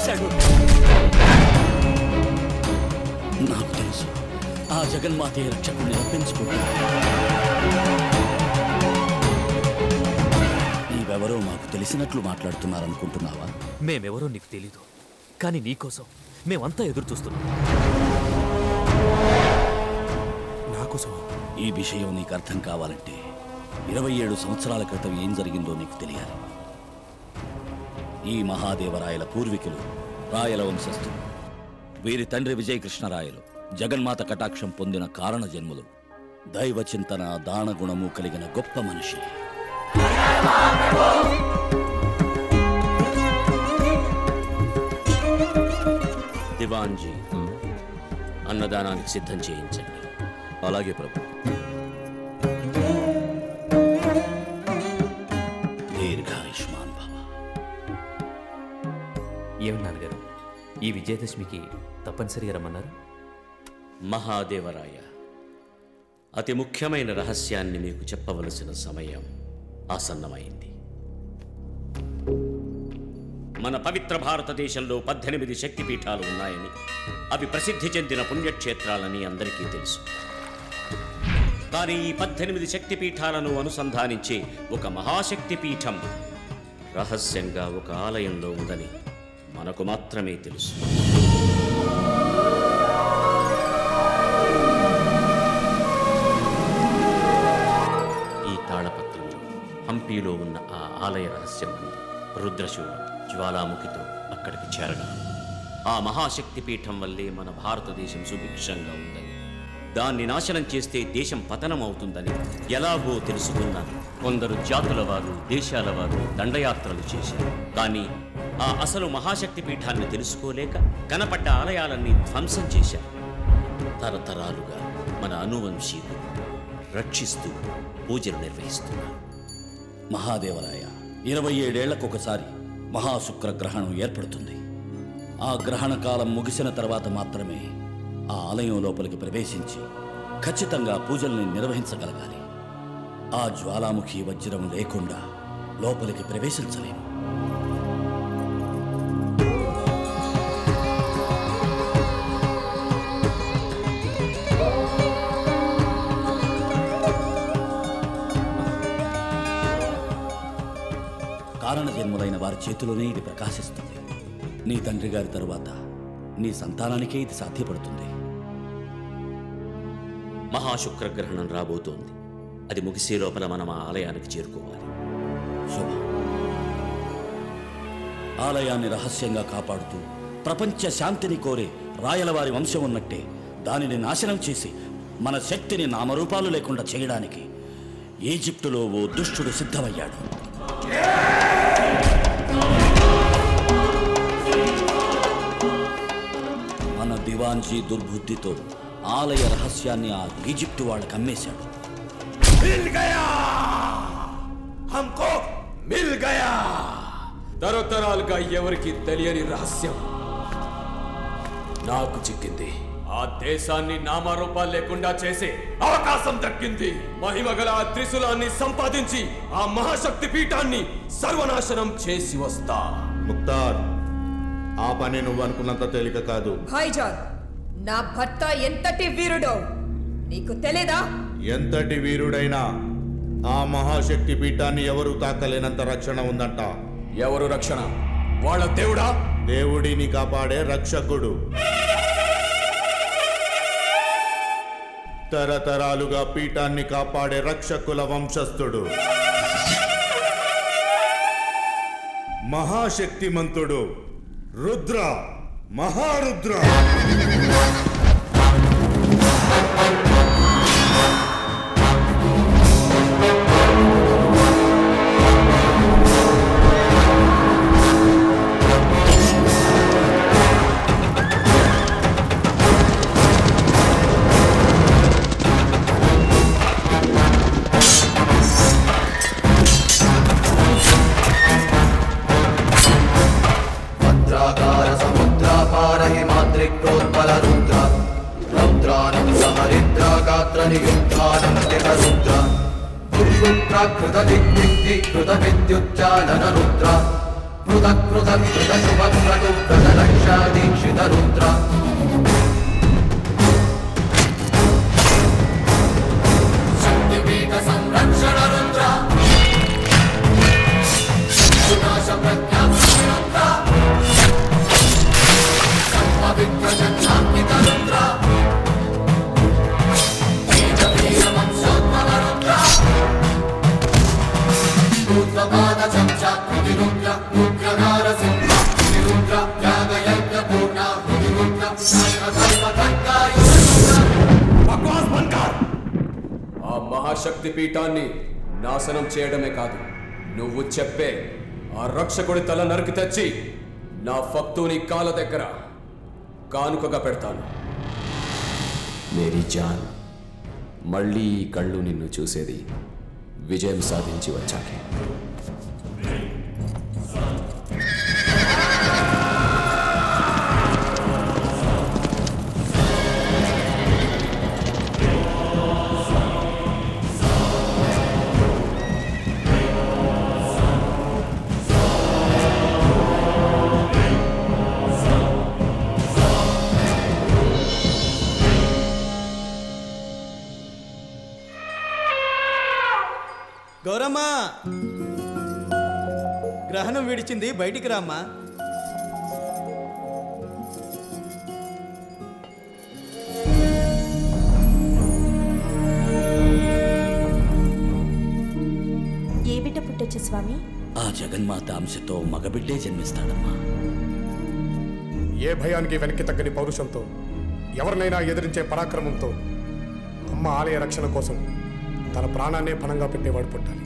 చంపేశాడు. నాకు తెలుసు ఆ జగన్మాతే రక్షకుడిని రప్పించుకుంటున్నాడు. నీవెవరో మాకు తెలిసినట్లు మాట్లాడుతున్నారనుకుంటున్నావా? మేమెవరో నీకు తెలీదు, కానీ నీకోసం మేమంతా ఎదురు చూస్తున్నాం. నాకోసం ఈ విషయం నీకు అర్థం కావాలంటే 27 సంవత్సరాల క్రితం ఏం జరిగిందో నీకు తెలియాలి. ఈ మహాదేవరాయల పూర్వీకులు రాయల వంశస్థులు. వీరి తండ్రి విజయకృష్ణరాయలు జగన్మాత కటాక్షం పొందిన కారణ జన్ములు. దైవ చింతన దానగుణము కలిగిన గొప్ప మనిషి. దివాన్జీ, అన్నదానానికి సిద్ధం చేయించండి. అలాగే ప్రభు. దీర్ఘాయుష్మాన్ భవ. ఏమి నాన్నగారు, ఈ విజయదశమికి తప్పనిసరిగా రమ్మన్నారు? మహాదేవరాయ, అతి ముఖ్యమైన రహస్యాన్ని మీకు చెప్పవలసిన సమయం ఆసన్నమైంది. మన పవిత్ర భారతదేశంలో 18 శక్తిపీఠాలు ఉన్నాయని, అవి ప్రసిద్ధి చెందిన పుణ్యక్షేత్రాలని అందరికీ తెలుసు. కానీ ఈ 18 శక్తిపీఠాలను అనుసంధానించే ఒక మహాశక్తిపీఠం రహస్యంగా ఒక ఆలయంలో ఉందని మనకు మాత్రమే తెలుసు. ఈ తాళపత్రంలో హంపీలో ఉన్న ఆ ఆలయ రహస్యం ఉంది. రుద్రశూలం జ్వాలాముఖితో అక్కడికి చేరగలరు. ఆ మహాశక్తి పీఠం వల్లే మన భారతదేశం సుభిక్షంగా ఉందని, దాన్ని నాశనం చేస్తే దేశం పతనం అవుతుందని ఎలాగో తెలుసుకున్న కొందరు జాతుల వారు, దేశాల వారు దండయాత్రలు చేశారు. కానీ ఆ అసలు మహాశక్తి పీఠాన్ని తెలుసుకోలేక కనపడ్డ ఆలయాలన్నీ ధ్వంసం చేశారు. తరతరాలుగా మన అనువంశీకులు రక్షిస్తూ పూజలు నిర్వహిస్తున్నారు. మహాదేవరాయ, 27 ఏళ్లకొకసారి మహాశుక్ర గ్రహణం ఏర్పడుతుంది. ఆ గ్రహణ కాలం ముగిసిన తర్వాత మాత్రమే ఆ ఆలయం లోపలికి ప్రవేశించి ఖచ్చితంగా పూజల్ని నిర్వహించగలగాలి. ఆ జ్వాలాముఖి వజ్రం లేకుండా లోపలికి ప్రవేశించలేము. కారణ జన్ములైన వారి చేతిలోనే ఇది ప్రకాశిస్తుంది. నీ తండ్రి గారి తరువాత నీ సంతానానికే ఇది సాధ్యపడుతుంది. మహాశుక్రగ్రహణం రాబోతోంది. అది ముగిసే లోపల మనం ఆ ఆలయానికి చేరుకోవాలి. శుభ. ఆలయాన్ని రహస్యంగా కాపాడుతూ ప్రపంచ శాంతిని కోరే రాయలవారి వంశం ఉన్నట్టే దానిని నాశనం చేసి మన శక్తిని నామరూపాలు లేకుండా చేయడానికి ఈజిప్టులో ఓ దుష్టుడు సిద్ధమయ్యాడు. మన దివాన్జీ దుర్బుద్ధితో ఆలయ రహస్యాన్ని ఆ ఈజిప్టు వాళ్ళకి అమ్మేశాడు. తరతరాలుగా ఎవరికి తెలియని రహస్యం నాకు చిక్కింది. ఆ దేశాన్ని నామరూపాలు లేకుండా చేసే అవకాశం దక్కింది. మహిమగల ఆ త్రిశూలాన్ని సంపాదించి ఆ మహాశక్తి పీఠాన్ని సర్వనాశనం చేసి వస్తా. ముక్తార్, ఆ పని నువ్వు అనుకున్నంత తేలిక కాదు. భాయిజాన్, నా భర్త ఎంతటి వీరుడో నీకు తెలీదా? ఎంతటి వీరుడైనా ఆ మహాశక్తి పీఠాన్ని ఎవరు తాకలేనంత రక్షణ ఉందంట. ఎవరు రక్షణ? వాళ్ళ దేవుడా? దేవుడిని కాపాడే రక్షకుడు. తరతరాలుగా పీఠాన్ని కాపాడే రక్షకుల వంశస్థుడు, మహాశక్తిమంతుడు రుద్ర, మహారుద్ర. ఆ మహాశక్తి పీఠాన్ని నాశనం చేయడమే కాదు, నువ్వు చెప్పే ఆ రక్షకుడి తల నరికి తెచ్చి నా భక్తుని కాళ్ళ దగ్గర కానుకగా పెడతాను. మేరీ జాన్, మళ్ళీ ఈ కళ్ళు నిన్ను చూసేది విజయం సాధించి వచ్చాకే. గౌరమ్మా, గ్రహణం విడిచింది, బయటికి రామ్మా. ఏ బిడ్డ పుట్టొచ్చు స్వామి? ఆ జగన్మాత అంశతో మగబిడ్డే జన్మిస్తాడమ్మా. ఏ భయానికి వెనక్కి తగ్గని పౌరుషంతో, ఎవరినైనా ఎదిరించే పరాక్రమంతో అమ్మ ఆలయ రక్షణ కోసం తన ప్రాణాన్నే పణంగా పెట్టేవాడు పుట్టాలి.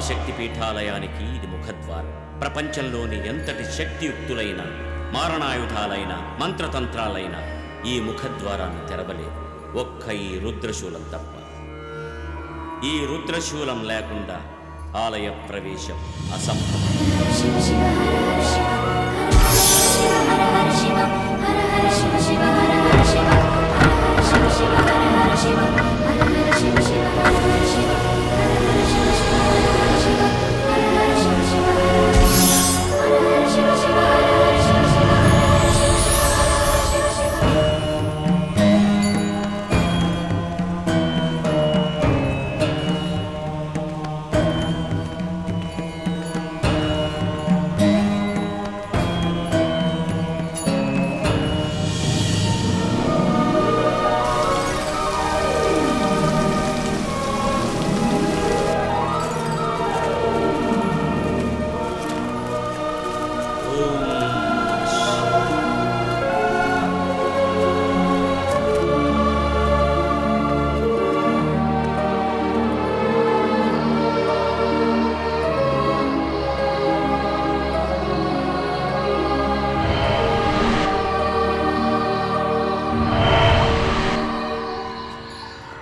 శక్తిపీఠాలయానికి ఇది ముఖద్వారం. ప్రపంచంలోని ఎంతటి శక్తియుక్తులైన, మారణాయుధాలైన, మంత్రతంత్రాలైన ఈ ముఖద్వారాన్ని తెరవలేదు, ఒక్క ఈ రుద్రశూలం తప్ప. ఈ రుద్రశూలం లేకుండా ఆలయ ప్రవేశం అసంభవం. శివ